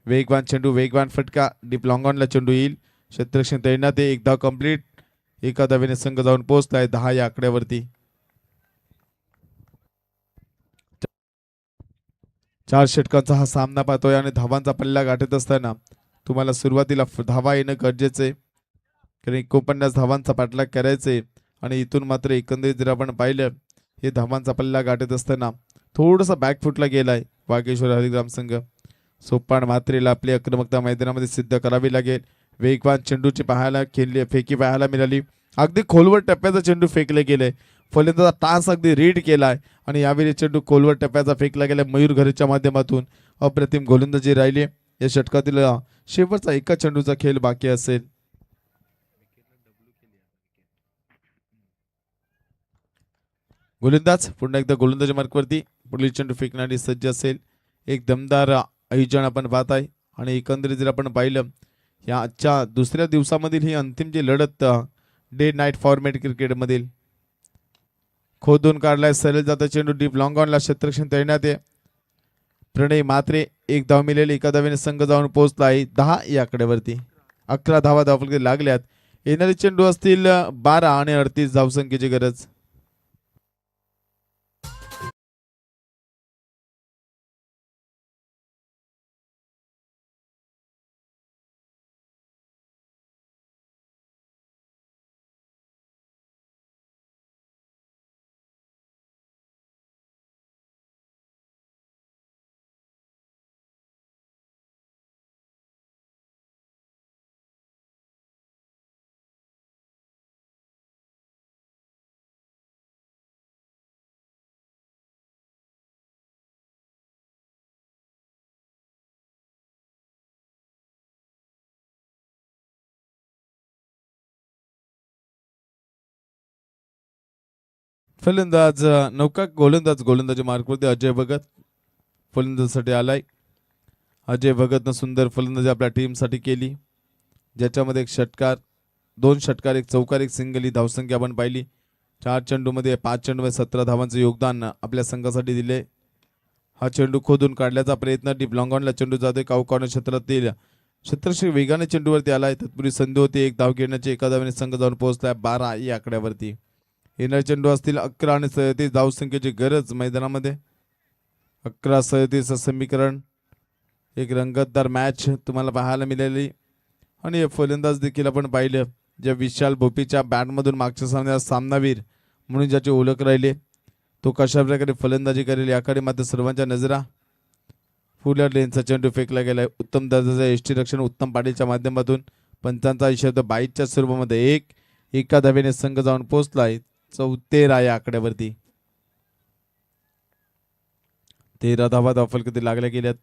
[SPEAKER 2] वेगवान चेंडू वेगवान फटका डीप लॉंग ऑनला चेंडू येईल. क्षेत्ररक्षण तैनात आहे. 1 धाव कंप्लीट. एका धावेने संघ जाऊन पोहोचलाय 10 या आकड्यावरती. 4 षटकांचा हा सामना पाहतोय आणि धावांचा पल्ला गाठत असताना तुम्हाला सुरुवातीला धावा येणं गरजेचं आहे. कारण 49 धावांचा पाठलाग करायचे आणि इथून मात्र एकंदरीत जर आपण पाहिलं हे धावांचा पल्ला गाठत असताना थोडंसं बॅकफुटला गेलाय वाघेश्वर हरिग्राम संघ. सोपान मात्रेला आपली आक्रमकता मैदानामध्ये सिद्ध करावी लागेल. वेगवान चेंडूची फेकी पाहायला मिळाली. अगदी खोलवर टप्प्याचा चेंडू फेकले गेले. फलंदाजा तास अगदी रीड केलाय आणि यावेळी चेंडू खोलवर टप्प्याचा फेकला गेला मयूर घरच्या माध्यमातून. अप्रतिम गोलंदाजी राहिली. या षटकातील शेवटचा एका चेंडूचा खेळ बाकी असेल. गोलंदाज पुन्हा एकदा गोलंदाजी मार्कवरती पुढील चेंडू फेकण्यासाठी सज्ज असेल. एक दमदार आयोजन आपण पाहत आहे आणि एकंदरीत जर आपण पाहिलं या आजच्या दुसऱ्या दिवसामधील ही अंतिम जी लढत डे नाईट फॉर्मॅट क्रिकेटमधील खोदून काढलाय. सरळ जाता चेंडू डीप लॉंग ऑनला क्षेत्ररक्षण तैनात आहे. प्रणय मात्रे 1 धाव मिळेल. एका धावेने संघ जाऊन पोहोचला आहे 10 या आकड्यावरती. 11 धावा धावफलकात लागल्यात. येणारे चेंडू असतील 12 आणि 38 धावसंख्येची गरज. फलंदाज नौका गोलंदाजी मार्कवरती अजय भगत फलंदाजीसाठी आलाय. अजय भगतनं सुंदर फलंदाजी आपल्या टीमसाठी केली, ज्याच्यामध्ये एक षटकार, 2 षटकार, एक चौकार, एक सिंगल ही धावसंख्या आपण पाहिली. 4 चेंडूमध्ये 5 चेंडूमध्ये 17 धावांचं योगदान आपल्या संघासाठी दिले. हा चेंडू खोदून काढल्याचा प्रयत्न, डीप लॉंग ऑनला चेंडू जातोय काऊ कॉर्नर क्षेत्रातील क्षेत्रक्षक वेगाने चेंडूवरती आलाय. तत्पूर्वी संधी होती एक धाव घेण्याची, एका धावेने संघ जाऊन पोहोचलाय 12 या आकड्यावरती. येणारे चेंडू असतील 11 आणि 37 धावसंख्येची गरज मैदानामध्ये. 11-37 समीकरण, एक रंगतदार मॅच तुम्हाला पाहायला मिळाली. आणि फलंदाज देखील आपण पाहिलं, ज्या विशाल भोपीच्या बॅटमधून मागच्या सामन्यात सामनावीर म्हणून ज्याची ओळख राहिली, तो कशा प्रकारे फलंदाजी करेल याकडे मात्र सर्वांच्या नजरा. फुलर लेनचा चेंडू फेकला गेलाय. उत्तम दर्जाचं यष्टी रक्षण उत्तम पाटीलच्या माध्यमातून. पंचांचा इशारा 22च्या स्वरूपामध्ये एका धावेने संघ जाऊन पोहोचलाय 13 या आकड्यावरती. 13 धावा धावफलकात लागल्या गेल्यात.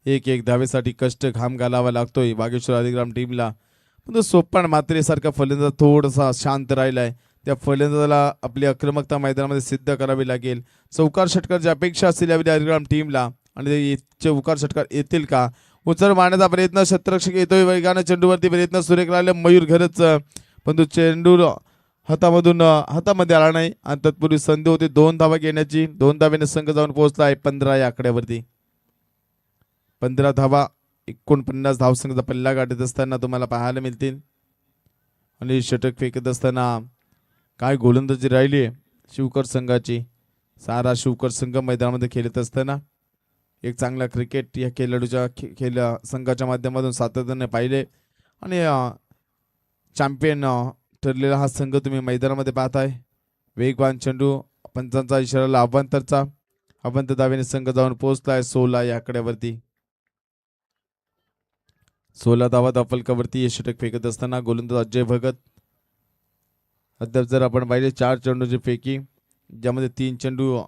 [SPEAKER 2] एक धावेसाठी कष्ट घाम घालावा लागतोय वागेश्वर अधिग्राम टीमला. पण सोपान मात्रेसारखा फलंदाज थोडासा शांत राहिलाय. त्या फलंदाजाला आपली आक्रमकता मैदानामध्ये सिद्ध करावी लागेल. चौकार षटकारची अपेक्षा असतील यावेळी अधिग्राम टीमला, आणि ते चौकार षटकार येतील का? उचल मारण्याचा प्रयत्न, क्षेत्ररक्षक येतोय वेगाने चेंडूवरती, प्रयत्न सुरेख राहिले मयूर घरच, पण तो चेंडू हातामध्ये आला नाही. आणि तत्पूर्वी संधी होती 2 धावा घेण्याची. 2 धावेने संघ जाऊन पोहोचला आहे 15 या आकड्यावरती. 15 धावा 49 धावसंख्येचा पल्ला गाठत असताना तुम्हाला पाहायला मिळतील. आणि षटक फेकत असताना काय गोलंदाजी राहिली आहे शिवकर संघाची. सारा शिवकर संघ मैदानामध्ये खेळत असताना एक चांगला क्रिकेट या खेळाडूच्या संघाच्या माध्यमातून सातत्याने पाहिले. आणि चॅम्पियन ठरलेला हा संघ तुम्ही मैदानामध्ये पाहताय. वेगवान चेंडू, पंचांचा इशारा अभ्यंतरचा, अभ्यंतर धावेने संघ जाऊन पोहोचलाय 16 या आकड्यावरती. 16 धावा धावफलकावरती हे षटक फेकत असताना गोलंदाज अजय भगत. अद्याप जर आपण पाहिले 4 चेंडूची फेकी, ज्यामध्ये 3 चेंडू,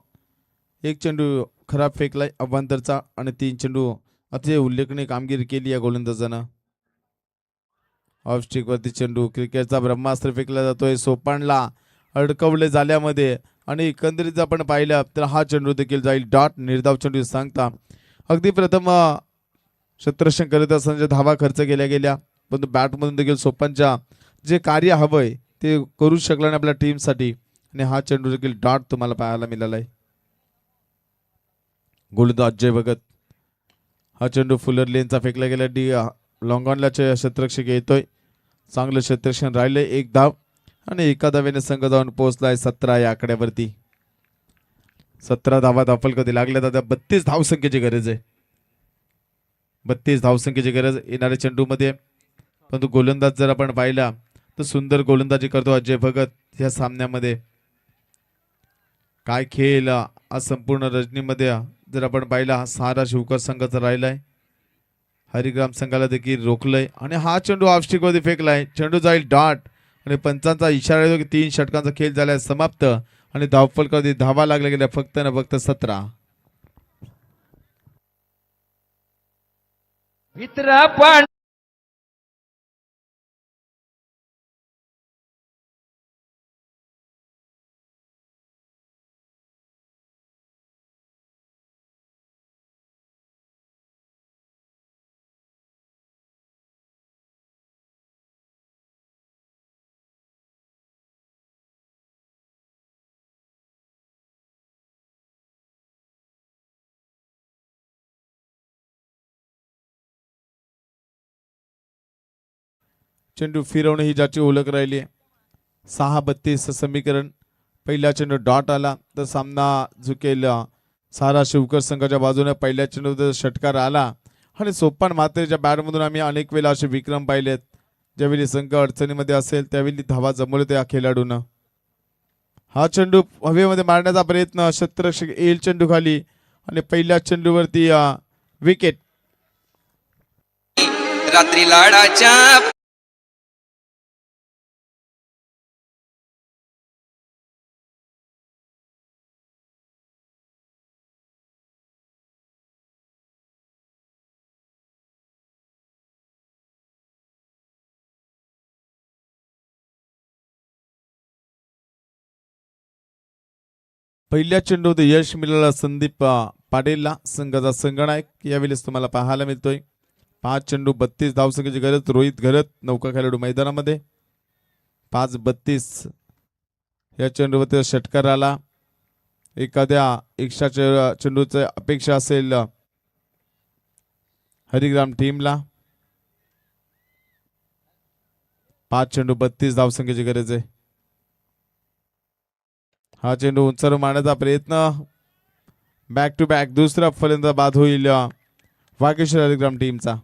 [SPEAKER 2] एक चेंडू खराब फेकलाय अभ्यंतरचा, आणि 3 चेंडू अतिशय उल्लेखनीय कामगिरी केली या गोलंदाजानं. ऑफ स्टिक वरती चेंडू, क्रिकेटचा ब्रह्मास्त्र फेकला जातोय सोपानला अडकवले झाल्यामध्ये. आणि एकंदरीत आपण पाहिलं तर हा चेंडू देखील जाईल डॉट. निर्धाव चेंडू सांगता अगदी प्रथम क्षेत्ररक्षण करत असताना धावा खर्च केल्या गेल्या, पण बॅटमधून देखील सोपानच्या जे कार्य हवंय ते करू शकला नाही आपल्या टीमसाठी. आणि हा चेंडू देखील डॉट तुम्हाला पाहायला मिळालाय. गोलंदाज अजय भगत. हा चेंडू फुलर लेनचा फेकला गेला. डी लॉंग ऑनला क्षेत्ररक्षक येतोय. चांगलं क्षेत्ररक्षण राहिले. 1 धाव, आणि एका धावेने संघ जाऊन पोहोचलाय 17 या आकड्यावरती. 17 धावा धावफलकात लागल्या जातात. 32 धावसंख्येची गरज आहे. 32 धावसंख्येची गरज येणाऱ्या चेंडूमध्ये. परंतु गोलंदाज जर आपण पाहिला तर सुंदर गोलंदाजी करतो अजय भगत या सामन्यामध्ये. काय खेळ आज संपूर्ण रजनीमध्ये जर आपण पाहिला सारा शिवकर संघाचा राहिलाय. हरिग्राम संघाला देखील रोखलंय, आणि हा चेंडू ऑफस्टिक वरती फेकलाय. चेंडू जाईल डॉट, आणि पंचांचा इशारा येतो की 3 षटकांचा खेळ झालाय समाप्त. आणि धावफलकावरती धावा लागल्या गेल्या फक्त ना फक्त 17.
[SPEAKER 3] मित्र पण
[SPEAKER 2] चेंडू फिरवणे ही ज्याची ओळख राहिली. 6-32 समीकरण. पहिला चेंडू डॉट आला तर सामना झुकेल सारा शिवकर संघाच्या बाजूने. पहिल्या चेंडू षटकार आला, आणि सोपान मात्रेच्या बॅटमधून आम्ही अनेक वेळा असे विक्रम पाहिलेत. ज्यावेळी संघ अडचणीमध्ये असेल त्यावेळी धावा जमवले त्या खेळाडूनं. हा चेंडू हवेमध्ये मारण्याचा प्रयत्न, क्षेत्ररक्षक येईल चेंडू खाली, आणि पहिल्या चेंडूवरती विकेट.
[SPEAKER 3] रात्री लाडाच्या
[SPEAKER 2] पहिल्या चेंडूमध्ये यश मिळालं संदीप पाटीलला, संघाचा संघनायक यावेळेस तुम्हाला पाहायला मिळतोय. 5 चेंडू 32 धावसंख्येची गरज. रोहित घरत नौका खेळाडू मैदानामध्ये. 5-32 या चेंडूवरती षटकार आला. एखाद्या एक्स्ट्रा चेंडूची अपेक्षा असेल हरिग्राम टीमला. 5 चेंडू 32 धावसंख्येची गरज आहे. हा चेंडू उंचावर मारण्याचा प्रयत्न. बॅक टू बॅक दुसरा फलंदाज बाद होईल वागेश्वर हरिग्राम टीमचा.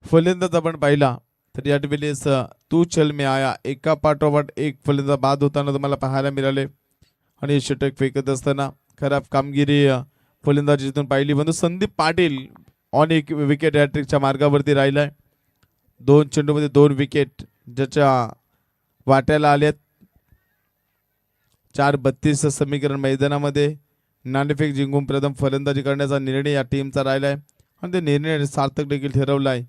[SPEAKER 2] फलंदाज आपण पाहिला तर या वेळेस तू चल में आया एका पाठोपाठ एक फलंदाज बाद होताना तुम्हाला पाहायला मिळाले. आणि षटक फेकत असताना खराब कामगिरी फलंदाजीतून पाहिली. बंधू संदीप पाटील ऑन एक विकेट हॅट्रिकच्या मार्गावरती राहिलाय. 2 चेंडूमध्ये 2 विकेट ज्याच्या वाट्याला आल्यात. 4-32 समीकरण मैदानामध्ये नाणेफेक जिंकून प्रथम फलंदाजी करण्याचा निर्णय या टीमचा राहिलाय आणि ते निर्णय सार्थक देखील ठरवलाय.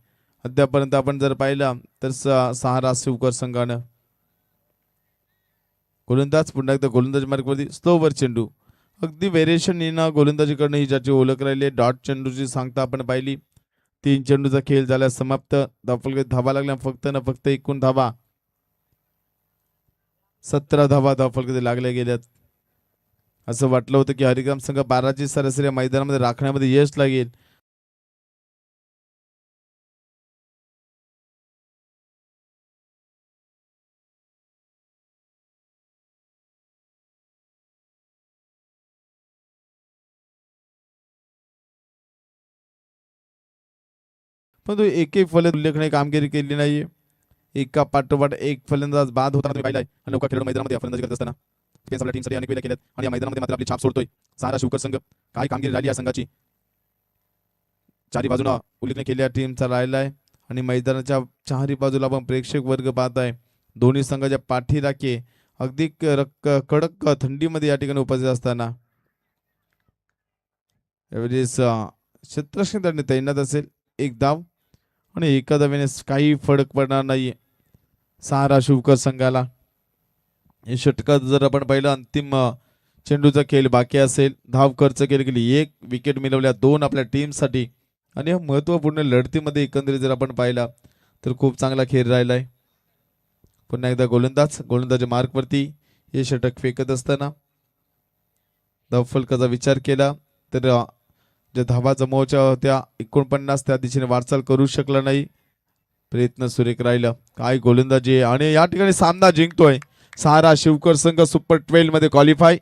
[SPEAKER 2] अद्यापर्यंत आपण जर पाहिलं तर सहारा शिवकर संघानं गोलंदाज पुन्हा एकदा गोलंदाजी मार्गावरती स्लोवर चेंडू. अगदी व्हेरिएशन येणं गोलंदाजी करणं ही ज्याची ओळख राहिली. डॉट चेंडूची सांगता आपण पाहिली. 3 चेंडूचा खेळ झाला समाप्त. धावा लागल्या फक्त न फक्त 21 धावा. 17 धावा धावफलकात लागल्या गेल्यात. असं वाटलं होतं की हरिग्राम संघ 12ची सरासरी मैदानामध्ये राखण्यामध्ये यश लागेल. पण तो एक उल्लेखनीय कामगिरी केली नाहीये. एका पाठोपाठ एक फलंदाज बाद होताना पाहिलाय. आणि नौका खेळाडू मैदानामध्ये फलंदाजी करत असताना स्पेस आपल्या टीमसाठी अनेक वेळा केल्यात आणि या मैदानामध्ये मात्र आपली छाप सोडतोय. सहारा शिवकर संघ काय कामगिरी राहिली या संघाची. चारी बाजूला उल्लेखनीय केलेल्या टीमचा राहिलाय आणि मैदानाच्या चारही बाजूला आपण प्रेक्षक वर्ग पाहत आहे. दोन्ही संघाच्या पाठीराखे अगदी कडक थंडीमध्ये या ठिकाणी उपस्थित असताना यावेळेस क्षेत्ररक्षण तैनात असेल. एक धाव आणि एका धावेने काही फरक पडणार नाही सहारा शिवकर संघाला. हे षटकात जर आपण पाहिलं अंतिम चेंडूचा खेळ बाकी असेल. धाव खर्च केली गेली. 1 विकेट मिळवल्या 2 आपल्या टीमसाठी आणि या महत्त्वपूर्ण लढतीमध्ये एकंदरीत जर आपण पाहिला तर खूप चांगला खेळ राहिलाय. पुन्हा एकदा गोलंदाजी मार्कवरती हे षटक फेकत असताना धावफलकाचा विचार केला तर ज्या धावा जमवायच्या होत्या 49 त्या दिशेने वाटचाल करू शकला नाही. प्रयत्न सुरेख राहिला. काय गोलंदाजी आणि या ठिकाणी सामना जिंकतोय सहारा शिवकर संघ. सुपर 12 मध्ये क्वालिफाय.